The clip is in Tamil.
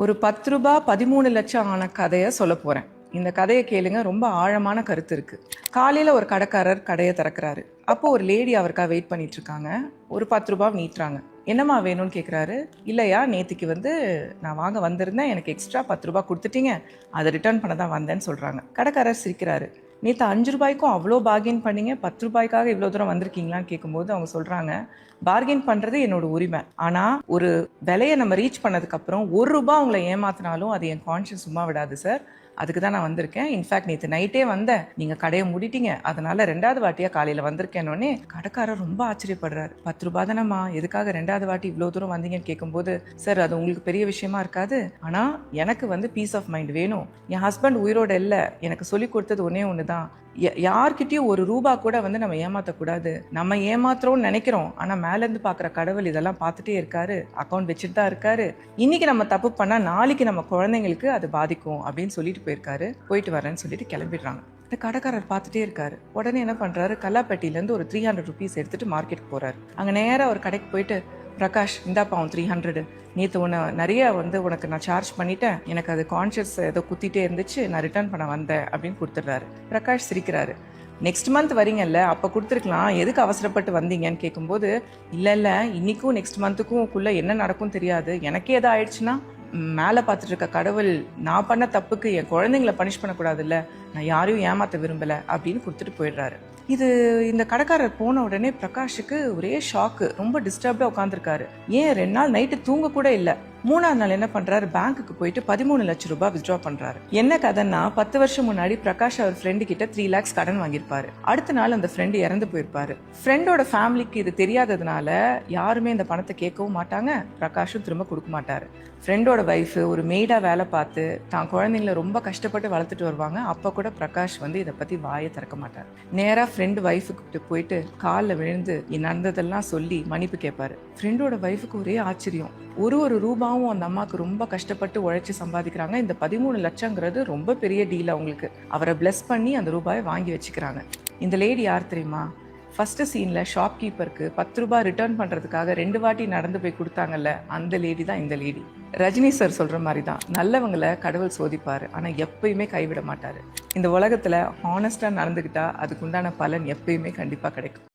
ஒரு ரூ. 10 13 லட்சம் ஆன கதையை சொல்ல போகிறேன். இந்த கதையை கேளுங்க, ரொம்ப ஆழமான கருத்து இருக்குது. காலையில் ஒரு கடைக்காரர் கடையை திறக்கிறாரு. அப்போது ஒரு லேடி அவருக்காக வெயிட் பண்ணிட்டு இருக்காங்க. ஒரு ரூபாய் நீட்டுறாங்க. என்னம்மா வேணும்னு கேட்குறாரு. இல்லையா, நேற்றுக்கு நான் வாங்க வந்திருந்தேன், எனக்கு எக்ஸ்ட்ரா ரூபாய் கொடுத்துட்டீங்க, அதை ரிட்டர்ன் பண்ண தான் வந்தேன்னு சொல்கிறாங்க. கடைக்காரர் சிரிக்கிறாரு. நேற்று ரூபாய்க்கும் அவ்வளோ பார்கெயின் பண்ணீங்க, ரூபாய்க்காக இவ்வளோ தூரம் வந்திருக்கீங்களான்னு கேட்கும்போது அவங்க சொல்கிறாங்க, பார்கெயின் பண்ணுறது என்னோட உரிமை. ஆனால் ஒரு விலையை நம்ம ரீச் பண்ணதுக்கப்புறம் ரூபாய் உங்களை ஏமாத்தினாலும் அது என் கான்ஷியஸ் சும்மா விடாது சார். அதுக்கு தான் நான் வந்திருக்கேன். இன்ஃபேக்ட் நேற்று நைட்டே வந்தேன், நீங்கள் கடையை மூடிட்டீங்க, அதனால 2வது வாட்டியாக காலையில் வந்திருக்கேன்னொன்னே கடைக்காரர் ரொம்ப ஆச்சரியப்படுறாரு. ரூபாய் தானம்மா, எதுக்காக 2வது வாட்டி இவ்வளோ தூரம் வந்தீங்கன்னு கேட்கும்போது, சார் அது உங்களுக்கு பெரிய விஷயமா இருக்காது, ஆனால் எனக்கு பீஸ் ஆஃப் மைண்ட் வேணும். என் ஹஸ்பண்ட் உயிரோட இல்லை, எனக்கு சொல்லி கொடுத்தது ஒன்று தான், யார்கிட்டயும் ரூபாய் கூட நம்ம ஏமாற்றக்கூடாது. நம்ம ஏமாத்துறோம்னு நினைக்கிறோம், ஆனால் மேலேருந்து பார்க்குற கடவுள் இதெல்லாம் பார்த்துட்டே இருக்காரு, அக்கௌண்ட் வச்சுட்டு தான் இருக்காரு. இன்னைக்கு நம்ம தப்பு பண்ணால் நாளைக்கு நம்ம குழந்தைங்களுக்கு அது பாதிக்கும் அப்படின்னு சொல்லிட்டு போயிட்டு வரேன்னு சொல்லிட்டு கிளம்பிடுறாங்க. இந்த கடைக்காரர் பார்த்துட்டே இருக்காரு. உடனே என்ன பண்ணுறாரு, கல்லாப்பட்டியிலேருந்து ஒரு 300 ருபீஸ் எடுத்துகிட்டு மார்க்கெட்டுக்கு போகிறாரு. அங்கே நேராக ஒரு கடைக்கு போயிட்டு, பிரகாஷ் இந்தாப்பா அவன் 300, நேற்று நிறைய உனக்கு நான் சார்ஜ் பண்ணிட்டேன், எனக்கு அது கான்ஷியஸ் ஏதோ குத்திட்டே இருந்துச்சு, நான் ரிட்டர்ன் பண்ண வந்தேன் அப்படின்னு கொடுத்துட்றாரு. பிரகாஷ் சிரிக்கிறாரு. நெக்ஸ்ட் மந்த் வரீங்கல்ல, அப்போ கொடுத்துருக்கலாம், எதுக்கு அவசரப்பட்டு வந்தீங்கன்னு கேட்கும்போது, இல்லை இன்றைக்கும் நெக்ஸ்ட் மந்த்துக்குள்ளே என்ன நடக்கும் தெரியாது, எனக்கே எதாவது ஆயிடுச்சுன்னா மேலே பார்த்துட்டு இருக்க கடவுள் நான் பண்ண தப்புக்கு என் குழந்தைங்கள பனிஷ் பண்ணக்கூடாதுல்ல, நான் யாரையும் ஏமாற்ற விரும்பலை அப்படின்னு கொடுத்துட்டு போயிடுறாரு. இந்த கடைக்காரர் போன உடனே பிரகாஷுக்கு ஒரே ஷாக்கு, ரொம்ப டிஸ்டர்ப்டாக உட்காந்துருக்காரு. ஏன் 2 நாள் நைட்டு தூங்க கூட இல்லை. 3வது நாள் என்ன பண்ணுறாரு, பேங்க்குக்கு போயிட்டு 13 லட்சம் ரூபாய் வித்ட்ரா பண்ணுறாரு. என்ன கதைன்னா, 10 வருஷம் முன்னாடி பிரகாஷ் அவர் ஃப்ரெண்டு கிட்ட 3 lakhs கடன் வாங்கியிருப்பாரு. அடுத்த நாள் அந்த ஃப்ரெண்டு இறந்து போயிருப்பாரு. ஃப்ரெண்டோட ஃபேமிலிக்கு இது தெரியாததுனால யாருமே இந்த பணத்தை கேட்கவும் மாட்டாங்க, பிரகாஷும் திரும்ப கொடுக்க மாட்டாரு. ஃப்ரெண்டோட ஒய்ஃபு ஒரு மெய்டாக வேலை பார்த்து தான் குழந்தைங்கள ரொம்ப கஷ்டப்பட்டு வளர்த்துட்டு வருவாங்க. அப்போ கூட பிரகாஷ் இதை பற்றி வாயை திறக்க மாட்டார். நேராக ஃப்ரெண்டு ஒய்ஃபுக்கு போயிட்டு காலில் விழுந்து நடந்ததெல்லாம் சொல்லி மன்னிப்பு கேட்பாரு. ஃப்ரெண்டோட ஒய்ஃபுக்கு ஒரே ஆச்சரியம். ஒரு ரூபாவும் அந்த அம்மாவுக்கு ரொம்ப கஷ்டப்பட்டு உழைச்சி சம்பாதிக்கிறாங்க. இந்த 13 லட்சங்கிறது ரொம்ப பெரிய டீல் அவங்களுக்கு. அவரை பிளஸ் பண்ணி அந்த ரூபாயை வாங்கி வச்சுக்கிறாங்க. இந்த லேடி யார் தெரியுமா? ஃபர்ஸ்ட் சீனில் ஷாப்கீப்பருக்கு ரூபாய் ரிட்டர்ன் பண்ணுறதுக்காக 2 வாட்டி நடந்து போய் கொடுத்தாங்கல்ல, அந்த லேடி தான் இந்த லேடி. ரஜினி சார் சொல்கிற மாதிரி தான், நல்லவங்களை கடவுள் சோதிப்பார், ஆனால் எப்பயுமே கைவிட மாட்டார். இந்த உலகத்தில் ஹானஸ்டாக நடந்துக்கிட்டா அதுக்குண்டான பலன் எப்பயுமே கண்டிப்பாக கிடைக்கும்.